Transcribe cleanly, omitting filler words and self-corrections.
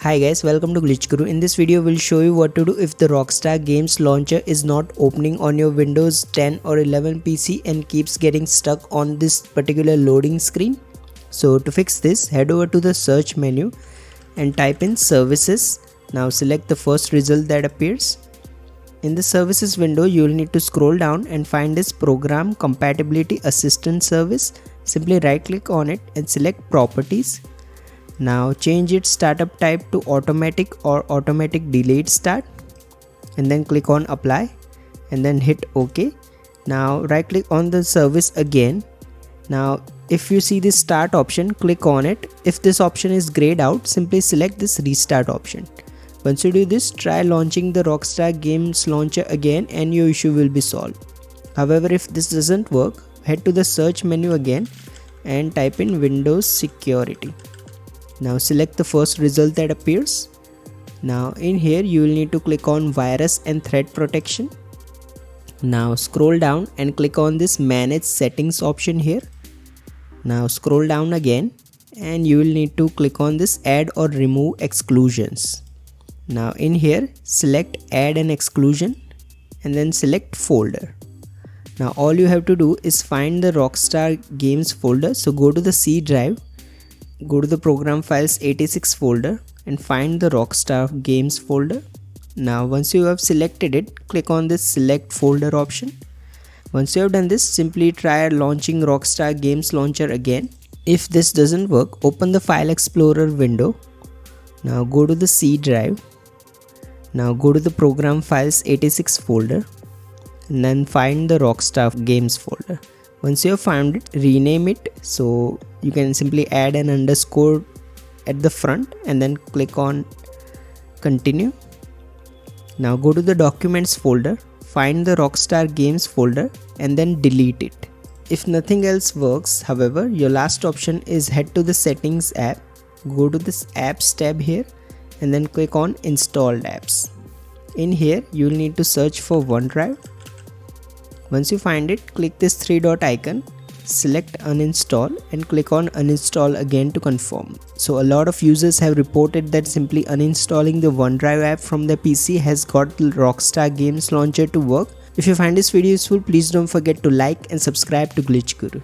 Hi guys, welcome to Glitch Guru. In this video we'll show you what to do if the Rockstar Games Launcher is not opening on your Windows 10 or 11 PC and keeps getting stuck on this particular loading screen. So to fix this, head over to the search menu and type in services. Now select the first result that appears. In the services window, you will need to scroll down and find this program compatibility assistance service. Simply right click on it and select properties. Now change its startup type to automatic or automatic delayed start and then click on apply and then hit OK. Now right click on the service again. Now if you see this start option, click on it. If this option is grayed out, simply select this restart option. Once you do this, try launching the Rockstar Games Launcher again and your issue will be solved. However, if this doesn't work, head to the search menu again and type in Windows Security. Now select the first result that appears. Now in here you will need to click on virus and threat protection. Now scroll down and click on this manage settings option here. Now scroll down again and you will need to click on this add or remove exclusions. Now in here select add an exclusion and then select folder. Now all you have to do is find the Rockstar Games folder. So go to the C drive. Go to the program files 86 folder and find the Rockstar Games folder. Now once you have selected it, click on this select folder option. Once you have done this, simply try launching Rockstar Games Launcher again. If this doesn't work, open the file explorer window. Now go to the C drive. Now go to the program files 86 folder and then find the Rockstar Games folder. Once you have found it, rename it. So you can simply add an underscore at the front and then click on continue. Now go to the documents folder, find the Rockstar Games folder and then delete it. If nothing else works, however, your last option is head to the settings app, go to this apps tab here and then click on installed apps. In here you will need to search for OneDrive. Once you find it, click this three dot icon, select uninstall and click on uninstall again to confirm. So a lot of users have reported that simply uninstalling the OneDrive app from their PC has got the Rockstar Games Launcher to work. If you find this video useful, please don't forget to like and subscribe to Glitch Guru.